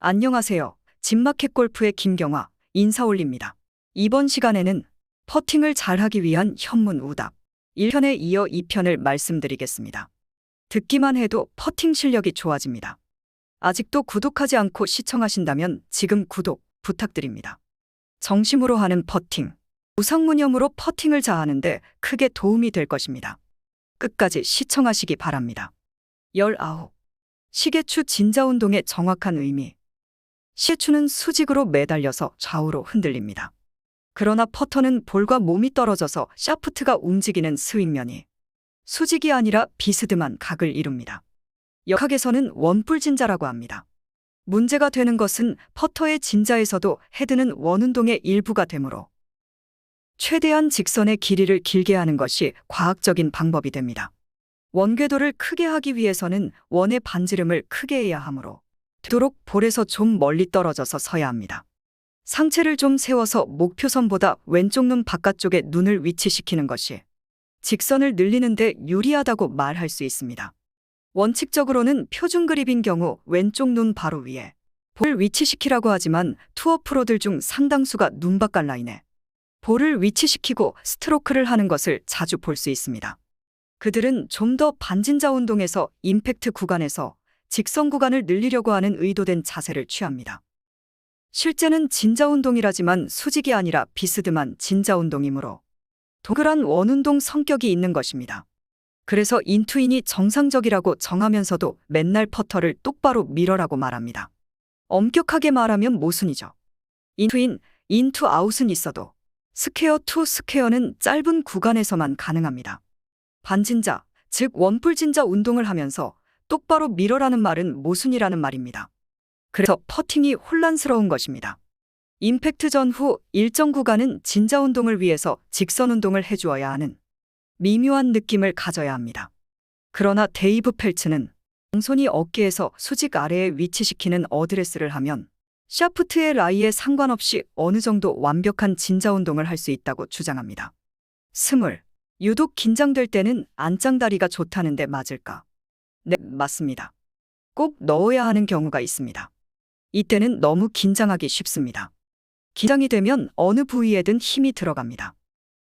안녕하세요. 진마켓 골프의 김경화 인사 올립니다. 이번 시간에는 퍼팅을 잘하기 위한 현문우답 1편에 이어 2편을 말씀드리겠습니다. 듣기만 해도 퍼팅 실력이 좋아집니다. 아직도 구독하지 않고 시청하신다면 지금 구독 부탁드립니다. 정심으로 하는 퍼팅, 무상무념으로 퍼팅을 자하는데 크게 도움이 될 것입니다. 끝까지 시청하시기 바랍니다. 19. 시계추 진자운동의 정확한 의미. 시계추는 수직으로 매달려서 좌우로 흔들립니다. 그러나 퍼터는 볼과 몸이 떨어져서 샤프트가 움직이는 스윙면이 수직이 아니라 비스듬한 각을 이룹니다. 역학에서는 원뿔진자라고 합니다. 문제가 되는 것은 퍼터의 진자에서도 헤드는 원운동의 일부가 되므로 최대한 직선의 길이를 길게 하는 것이 과학적인 방법이 됩니다. 원궤도를 크게 하기 위해서는 원의 반지름을 크게 해야 하므로 되도록 볼에서 좀 멀리 떨어져서 서야 합니다. 상체를 좀 세워서 목표선보다 왼쪽 눈 바깥쪽에 눈을 위치시키는 것이 직선을 늘리는 데 유리하다고 말할 수 있습니다. 원칙적으로는 표준 그립인 경우 왼쪽 눈 바로 위에 볼을 위치시키라고 하지만 투어 프로들 중 상당수가 눈 바깥 라인에 볼을 위치시키고 스트로크를 하는 것을 자주 볼 수 있습니다. 그들은 좀 더 반진자 운동에서 임팩트 구간에서 직선 구간을 늘리려고 하는 의도된 자세를 취합니다. 실제는 진자 운동이라지만 수직이 아니라 비스듬한 진자 운동이므로 동그란 원운동 성격이 있는 것입니다. 그래서 인투인이 정상적이라고 정하면서도 맨날 퍼터를 똑바로 밀어라고 말합니다. 엄격하게 말하면 모순이죠. 인투인, 인투 아웃은 있어도 스퀘어 투 스퀘어는 짧은 구간에서만 가능합니다. 반진자, 즉 원뿔진자 운동을 하면서 똑바로 밀어라는 말은 모순이라는 말입니다. 그래서 퍼팅이 혼란스러운 것입니다. 임팩트 전후 일정 구간은 진자 운동을 위해서 직선 운동을 해주어야 하는 미묘한 느낌을 가져야 합니다. 그러나 데이브 펠츠는 양손이 어깨에서 수직 아래에 위치시키는 어드레스를 하면 샤프트의 라이에 상관없이 어느 정도 완벽한 진자 운동을 할 수 있다고 주장합니다. 20. 유독 긴장될 때는 안짱다리가 좋다는데 맞을까? 네, 맞습니다. 꼭 넣어야 하는 경우가 있습니다. 이때는 너무 긴장하기 쉽습니다. 긴장이 되면 어느 부위에든 힘이 들어갑니다.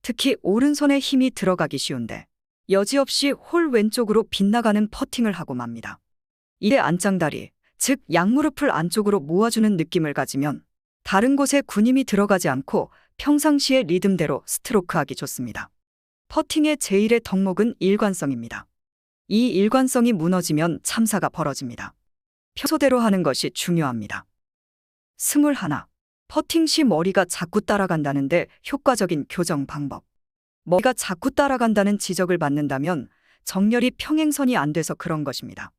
특히 오른손에 힘이 들어가기 쉬운데 여지없이 홀 왼쪽으로 빗나가는 퍼팅을 하고 맙니다. 이때 안짱다리, 즉 양무릎을 안쪽으로 모아주는 느낌을 가지면 다른 곳에 군힘이 들어가지 않고 평상시의 리듬대로 스트로크하기 좋습니다. 퍼팅의 제1의 덕목은 일관성입니다. 이 일관성이 무너지면 참사가 벌어집니다. 평소대로 하는 것이 중요합니다. 21. 퍼팅 시 머리가 자꾸 따라간다는데 효과적인 교정 방법. 머리가 자꾸 따라간다는 지적을 받는다면 정렬이 평행선이 안 돼서 그런 것입니다.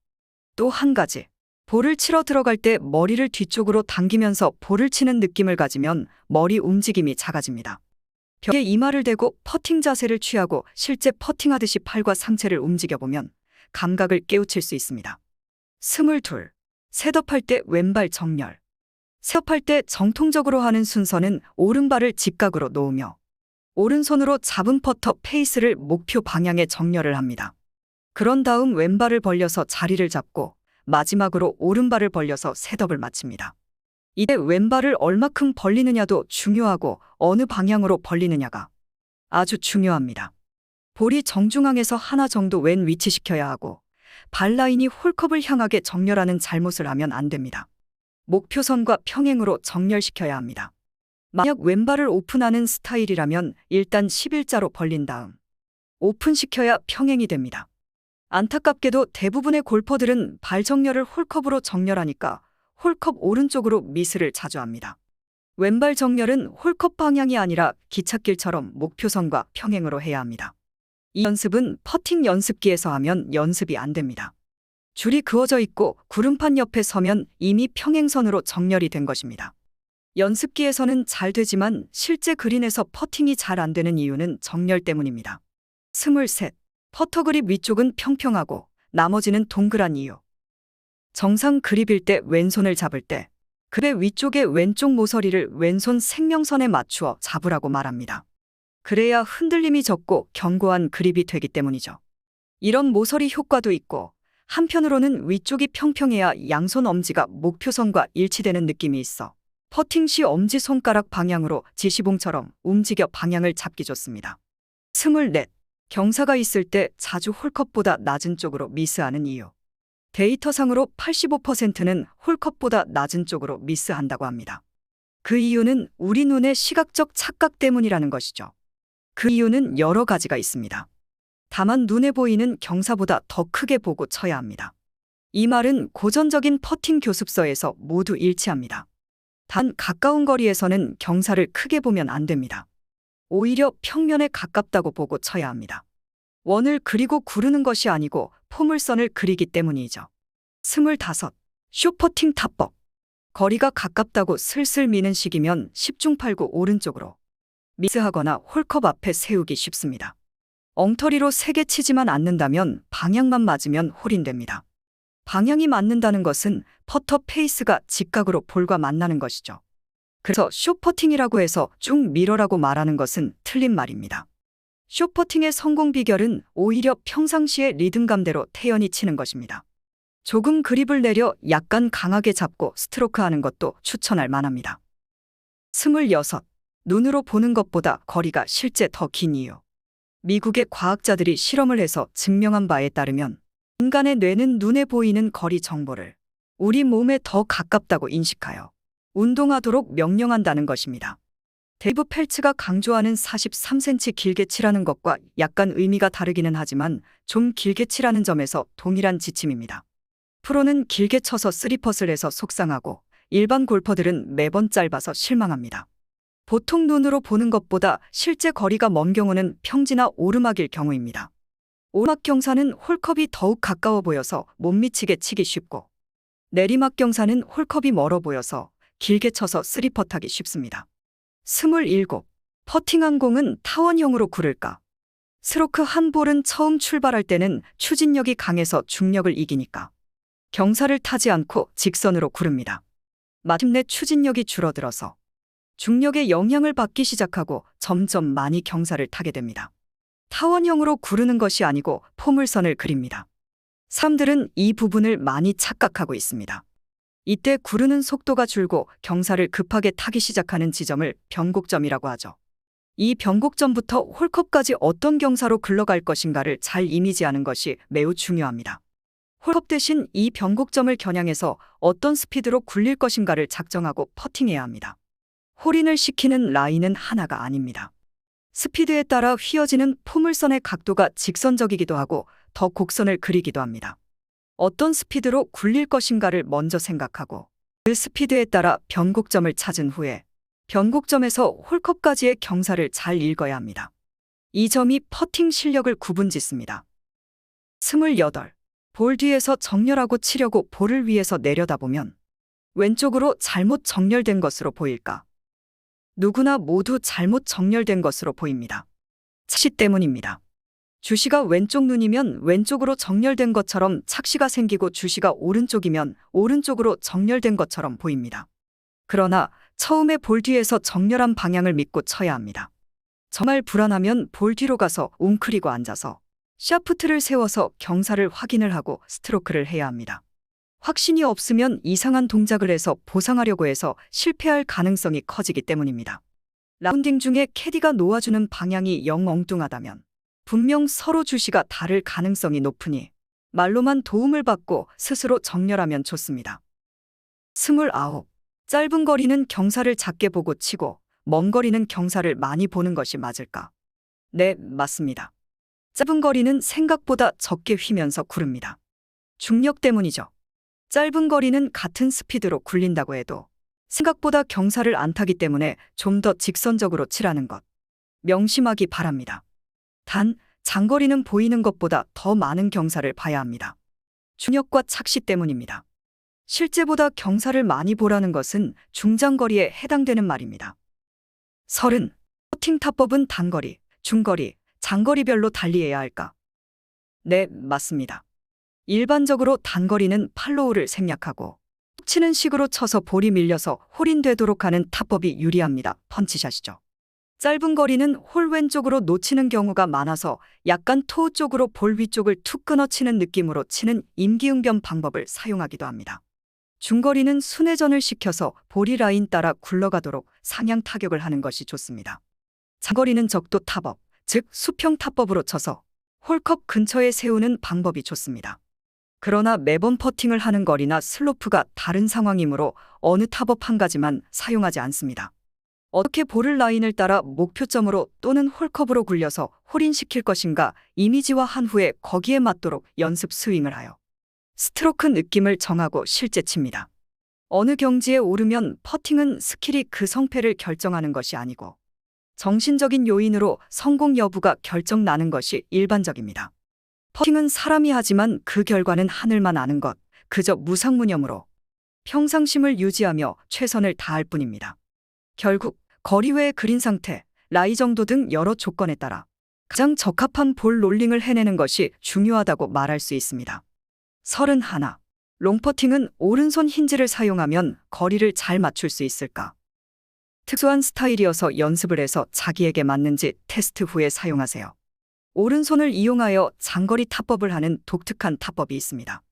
또 한 가지, 볼을 치러 들어갈 때 머리를 뒤쪽으로 당기면서 볼을 치는 느낌을 가지면 머리 움직임이 작아집니다. 벽에 이마를 대고 퍼팅 자세를 취하고 실제 퍼팅하듯이 팔과 상체를 움직여보면 감각을 깨우칠 수 있습니다. 22. 셋업할 때 왼발 정렬. 셋업할 때 정통적으로 하는 순서는 오른발을 직각으로 놓으며 오른손으로 잡은 퍼터 페이스를 목표 방향에 정렬을 합니다. 그런 다음 왼발을 벌려서 자리를 잡고 마지막으로 오른발을 벌려서 셋업을 마칩니다. 이때 왼발을 얼마큼 벌리느냐도 중요하고 어느 방향으로 벌리느냐가 아주 중요합니다. 볼이 정중앙에서 하나 정도 왼 위치시켜야 하고 발라인이 홀컵을 향하게 정렬하는 잘못을 하면 안 됩니다. 목표선과 평행으로 정렬시켜야 합니다. 만약 왼발을 오픈하는 스타일이라면 일단 11자로 벌린 다음 오픈시켜야 평행이 됩니다. 안타깝게도 대부분의 골퍼들은 발 정렬을 홀컵으로 정렬하니까 홀컵 오른쪽으로 미스를 자주 합니다. 왼발 정렬은 홀컵 방향이 아니라 기찻길처럼 목표선과 평행으로 해야 합니다. 이 연습은 퍼팅 연습기에서 하면 연습이 안 됩니다. 줄이 그어져 있고 구름판 옆에 서면 이미 평행선으로 정렬이 된 것입니다. 연습기에서는 잘 되지만 실제 그린에서 퍼팅이 잘 안 되는 이유는 정렬 때문입니다. 23. 퍼터 그립 위쪽은 평평하고 나머지는 동그란 이유. 정상 그립일 때 왼손을 잡을 때 그립의 위쪽의 왼쪽 모서리를 왼손 생명선에 맞추어 잡으라고 말합니다. 그래야 흔들림이 적고 견고한 그립이 되기 때문이죠. 이런 모서리 효과도 있고 한편으로는 위쪽이 평평해야 양손 엄지가 목표선과 일치되는 느낌이 있어 퍼팅 시 엄지손가락 방향으로 지시봉처럼 움직여 방향을 잡기 좋습니다. 24. 경사가 있을 때 자주 홀컵보다 낮은 쪽으로 미스하는 이유. 데이터상으로 85%는 홀컵보다 낮은 쪽으로 미스한다고 합니다. 그 이유는 우리 눈의 시각적 착각 때문이라는 것이죠. 그 이유는 여러 가지가 있습니다. 다만 눈에 보이는 경사보다 더 크게 보고 쳐야 합니다. 이 말은 고전적인 퍼팅 교습서에서 모두 일치합니다. 단 가까운 거리에서는 경사를 크게 보면 안 됩니다. 오히려 평면에 가깝다고 보고 쳐야 합니다. 원을 그리고 구르는 것이 아니고 포물선을 그리기 때문이죠. 25. 숏퍼팅 타법. 거리가 가깝다고 슬슬 미는 식이면 10중 8구 오른쪽으로 미스하거나 홀컵 앞에 세우기 쉽습니다. 엉터리로 세게 치지만 않는다면 방향만 맞으면 홀인 됩니다. 방향이 맞는다는 것은 퍼터 페이스가 직각으로 볼과 만나는 것이죠. 그래서 숏퍼팅이라고 해서 쭉 밀어라고 말하는 것은 틀린 말입니다. 숏퍼팅의 성공 비결은 오히려 평상시의 리듬감대로 태연히 치는 것입니다. 조금 그립을 내려 약간 강하게 잡고 스트로크하는 것도 추천할 만합니다. 26. 눈으로 보는 것보다 거리가 실제 더 긴 이유. 미국의 과학자들이 실험을 해서 증명한 바에 따르면 인간의 뇌는 눈에 보이는 거리 정보를 우리 몸에 더 가깝다고 인식하여 운동하도록 명령한다는 것입니다. 데이브 펠츠가 강조하는 43cm 길게 치라는 것과 약간 의미가 다르기는 하지만 좀 길게 치라는 점에서 동일한 지침입니다. 프로는 길게 쳐서 쓰리퍼스를 해서 속상하고 일반 골퍼들은 매번 짧아서 실망합니다. 보통 눈으로 보는 것보다 실제 거리가 먼 경우는 평지나 오르막일 경우입니다. 오르막 경사는 홀컵이 더욱 가까워 보여서 못 미치게 치기 쉽고 내리막 경사는 홀컵이 멀어 보여서 길게 쳐서 쓰리퍼트하기 쉽습니다. 27. 퍼팅한 공은 타원형으로 구를까? 스트로크 한 볼은 처음 출발할 때는 추진력이 강해서 중력을 이기니까 경사를 타지 않고 직선으로 구릅니다. 마침내 추진력이 줄어들어서 중력의 영향을 받기 시작하고 점점 많이 경사를 타게 됩니다. 타원형으로 구르는 것이 아니고 포물선을 그립니다. 사람들은 이 부분을 많이 착각하고 있습니다. 이때 구르는 속도가 줄고 경사를 급하게 타기 시작하는 지점을 변곡점이라고 하죠. 이 변곡점부터 홀컵까지 어떤 경사로 굴러갈 것인가를 잘 이미지하는 것이 매우 중요합니다. 홀컵 대신 이 변곡점을 겨냥해서 어떤 스피드로 굴릴 것인가를 작정하고 퍼팅해야 합니다. 홀인을 시키는 라인은 하나가 아닙니다. 스피드에 따라 휘어지는 포물선의 각도가 직선적이기도 하고 더 곡선을 그리기도 합니다. 어떤 스피드로 굴릴 것인가를 먼저 생각하고 그 스피드에 따라 변곡점을 찾은 후에 변곡점에서 홀컵까지의 경사를 잘 읽어야 합니다. 이 점이 퍼팅 실력을 구분짓습니다. 28. 볼 뒤에서 정렬하고 치려고 볼을 위에서 내려다보면 왼쪽으로 잘못 정렬된 것으로 보일까? 누구나 모두 잘못 정렬된 것으로 보입니다. 착시 때문입니다. 주시가 왼쪽 눈이면 왼쪽으로 정렬된 것처럼 착시가 생기고 주시가 오른쪽이면 오른쪽으로 정렬된 것처럼 보입니다. 그러나 처음에 볼 뒤에서 정렬한 방향을 믿고 쳐야 합니다. 정말 불안하면 볼 뒤로 가서 웅크리고 앉아서 샤프트를 세워서 경사를 확인을 하고 스트로크를 해야 합니다. 확신이 없으면 이상한 동작을 해서 보상하려고 해서 실패할 가능성이 커지기 때문입니다. 라운딩 중에 캐디가 놓아주는 방향이 영 엉뚱하다면 분명 서로 주시가 다를 가능성이 높으니 말로만 도움을 받고 스스로 정렬하면 좋습니다. 29. 짧은 거리는 경사를 작게 보고 치고 먼 거리는 경사를 많이 보는 것이 맞을까? 네, 맞습니다. 짧은 거리는 생각보다 적게 휘면서 구릅니다. 중력 때문이죠. 짧은 거리는 같은 스피드로 굴린다고 해도 생각보다 경사를 안 타기 때문에 좀 더 직선적으로 치라는 것 명심하기 바랍니다. 단, 장거리는 보이는 것보다 더 많은 경사를 봐야 합니다. 중력과 착시 때문입니다. 실제보다 경사를 많이 보라는 것은 중장거리에 해당되는 말입니다. 30. 퍼팅 타법은 단거리, 중거리, 장거리별로 달리해야 할까? 네, 맞습니다. 일반적으로 단거리는 팔로우를 생략하고 툭 치는 식으로 쳐서 볼이 밀려서 홀인 되도록 하는 타법이 유리합니다. 펀치샷이죠. 짧은 거리는 홀 왼쪽으로 놓치는 경우가 많아서 약간 토우 쪽으로 볼 위쪽을 툭 끊어치는 느낌으로 치는 임기응변 방법을 사용하기도 합니다. 중거리는 순회전을 시켜서 볼이 라인 따라 굴러가도록 상향 타격을 하는 것이 좋습니다. 장거리는 적도 탑업, 즉 수평 탑법으로 쳐서 홀컵 근처에 세우는 방법이 좋습니다. 그러나 매번 퍼팅을 하는 거리나 슬로프가 다른 상황이므로 어느 탑업 한 가지만 사용하지 않습니다. 어떻게 볼을 라인을 따라 목표점으로 또는 홀컵으로 굴려서 홀인시킬 것인가 이미지화한 후에 거기에 맞도록 연습 스윙을 하여 스트로크 느낌을 정하고 실제 칩니다. 어느 경지에 오르면 퍼팅은 스킬이 그 성패를 결정하는 것이 아니고 정신적인 요인으로 성공 여부가 결정나는 것이 일반적입니다. 퍼팅은 사람이 하지만 그 결과는 하늘만 아는 것, 그저 무상무념으로 평상심을 유지하며 최선을 다할 뿐입니다. 결국 거리 외의 그린 상태, 라이 정도 등 여러 조건에 따라 가장 적합한 볼 롤링을 해내는 것이 중요하다고 말할 수 있습니다. 31. 롱퍼팅은 오른손 힌지를 사용하면 거리를 잘 맞출 수 있을까? 특수한 스타일이어서 연습을 해서 자기에게 맞는지 테스트 후에 사용하세요. 오른손을 이용하여 장거리 탑법을 하는 독특한 탑법이 있습니다.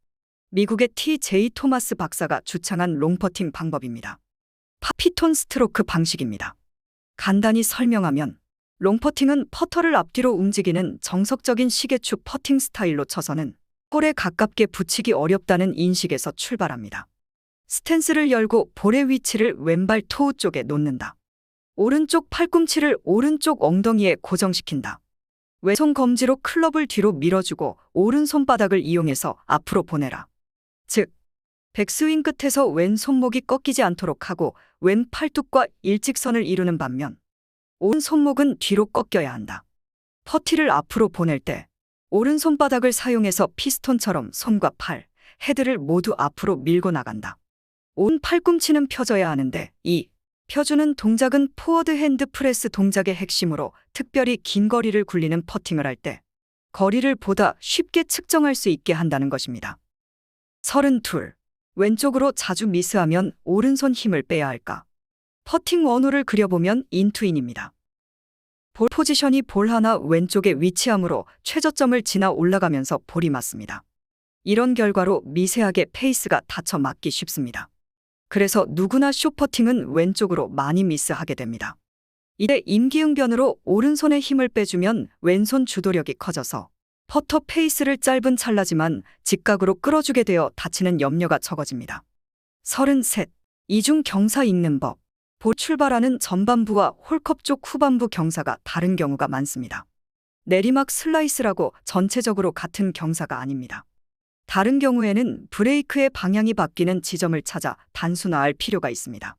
미국의 T.J. 토마스 박사가 주창한 롱퍼팅 방법입니다. 파피톤 스트로크 방식입니다. 간단히 설명하면 롱퍼팅은 퍼터를 앞뒤로 움직이는 정석적인 시계축 퍼팅 스타일로 쳐서는 홀에 가깝게 붙이기 어렵다는 인식에서 출발합니다. 스탠스를 열고 볼의 위치를 왼발 토우 쪽에 놓는다. 오른쪽 팔꿈치를 오른쪽 엉덩이에 고정시킨다. 왼손 검지로 클럽을 뒤로 밀어주고 오른 손바닥을 이용해서 앞으로 보내라. 즉, 백스윙 끝에서 왼 손목이 꺾이지 않도록 하고 왼 팔뚝과 일직선을 이루는 반면 오른 손목은 뒤로 꺾여야 한다. 퍼티를 앞으로 보낼 때 오른 손바닥을 사용해서 피스톤처럼 손과 팔, 헤드를 모두 앞으로 밀고 나간다. 오른 팔꿈치는 펴져야 하는데 이 펴주는 동작은 포워드 핸드 프레스 동작의 핵심으로 특별히 긴 거리를 굴리는 퍼팅을 할 때 거리를 보다 쉽게 측정할 수 있게 한다는 것입니다. 32. 왼쪽으로 자주 미스하면 오른손 힘을 빼야 할까? 퍼팅 원호를 그려보면 인투인입니다. 볼 포지션이 볼 하나 왼쪽에 위치하므로 최저점을 지나 올라가면서 볼이 맞습니다. 이런 결과로 미세하게 페이스가 닫혀 맞기 쉽습니다. 그래서 누구나 숏퍼팅은 왼쪽으로 많이 미스하게 됩니다. 이때 임기응변으로 오른손에 힘을 빼주면 왼손 주도력이 커져서 퍼터 페이스를 짧은 찰나지만 직각으로 끌어주게 되어 다치는 염려가 적어집니다. 33. 이중 경사 읽는 법. 볼 출발하는 전반부와 홀컵 쪽 후반부 경사가 다른 경우가 많습니다. 내리막 슬라이스라고 전체적으로 같은 경사가 아닙니다. 다른 경우에는 브레이크의 방향이 바뀌는 지점을 찾아 단순화할 필요가 있습니다.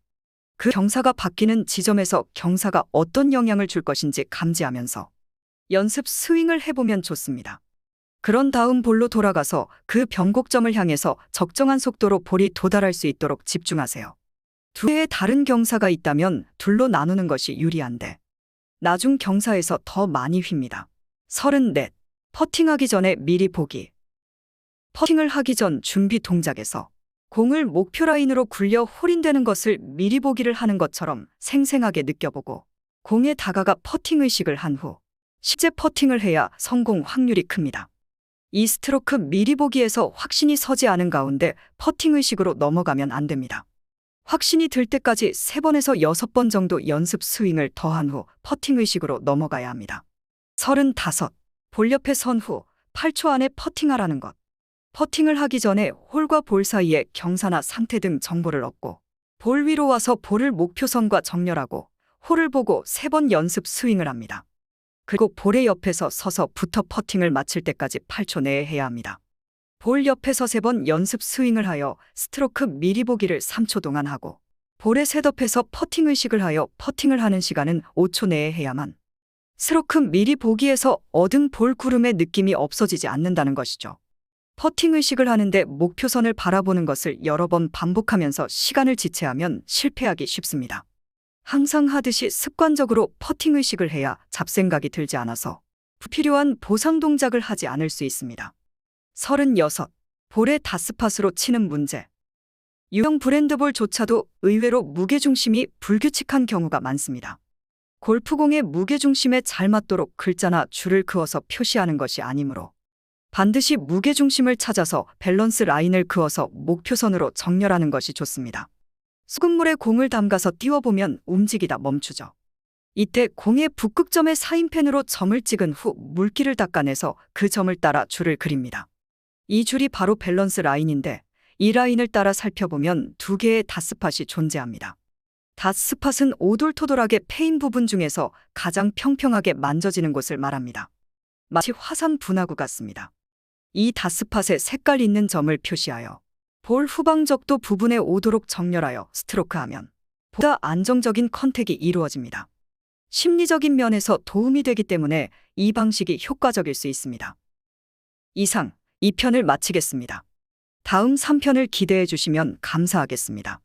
그 경사가 바뀌는 지점에서 경사가 어떤 영향을 줄 것인지 감지하면서 연습 스윙을 해보면 좋습니다. 그런 다음 볼로 돌아가서 그 변곡점을 향해서 적정한 속도로 볼이 도달할 수 있도록 집중하세요. 두 개의 다른 경사가 있다면 둘로 나누는 것이 유리한데 나중 경사에서 더 많이 휩니다. 34. 퍼팅하기 전에 미리 보기. 퍼팅을 하기 전 준비 동작에서 공을 목표 라인으로 굴려 홀인되는 것을 미리 보기를 하는 것처럼 생생하게 느껴보고 공에 다가가 퍼팅 의식을 한 후 실제 퍼팅을 해야 성공 확률이 큽니다. 이 스트로크 미리 보기에서 확신이 서지 않은 가운데 퍼팅 의식으로 넘어가면 안 됩니다. 확신이 들 때까지 3번에서 6번 정도 연습 스윙을 더한 후 퍼팅 의식으로 넘어가야 합니다. 35. 볼 옆에 선 후 8초 안에 퍼팅하라는 것. 퍼팅을 하기 전에 홀과 볼 사이의 경사나 상태 등 정보를 얻고 볼 위로 와서 볼을 목표선과 정렬하고 홀을 보고 3번 연습 스윙을 합니다. 그리고 볼의 옆에서 서서 부터 퍼팅을 마칠 때까지 8초 내에 해야 합니다. 볼 옆에서 3번 연습 스윙을 하여 스트로크 미리 보기를 3초 동안 하고 볼에 셋업해서 퍼팅 의식을 하여 퍼팅을 하는 시간은 5초 내에 해야만 스트로크 미리 보기에서 얻은 볼 구름의 느낌이 없어지지 않는다는 것이죠. 퍼팅 의식을 하는데 목표선을 바라보는 것을 여러 번 반복하면서 시간을 지체하면 실패하기 쉽습니다. 항상 하듯이 습관적으로 퍼팅 의식을 해야 잡생각이 들지 않아서 불필요한 보상 동작을 하지 않을 수 있습니다. 36. 볼에 다스팟으로 치는 문제. 유형 브랜드볼조차도 의외로 무게중심이 불규칙한 경우가 많습니다. 골프공의 무게중심에 잘 맞도록 글자나 줄을 그어서 표시하는 것이 아니므로 반드시 무게중심을 찾아서 밸런스 라인을 그어서 목표선으로 정렬하는 것이 좋습니다. 소금물에 공을 담가서 띄워보면 움직이다 멈추죠. 이때 공의 북극점에 사인펜으로 점을 찍은 후 물기를 닦아내서 그 점을 따라 줄을 그립니다. 이 줄이 바로 밸런스 라인인데 이 라인을 따라 살펴보면 두 개의 닷스팟이 존재합니다. 닷스팟은 오돌토돌하게 패인 부분 중에서 가장 평평하게 만져지는 곳을 말합니다. 마치 화산 분화구 같습니다. 이 닷스팟에 색깔 있는 점을 표시하여 볼 후방적도 부분에 오도록 정렬하여 스트로크하면 보다 안정적인 컨택이 이루어집니다. 심리적인 면에서 도움이 되기 때문에 이 방식이 효과적일 수 있습니다. 이상 2편을 마치겠습니다. 다음 3편을 기대해 주시면 감사하겠습니다.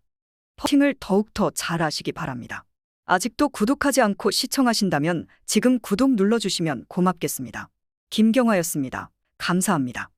퍼팅을 더욱더 잘 하시기 바랍니다. 아직도 구독하지 않고 시청하신다면 지금 구독 눌러주시면 고맙겠습니다. 김경화였습니다. 감사합니다.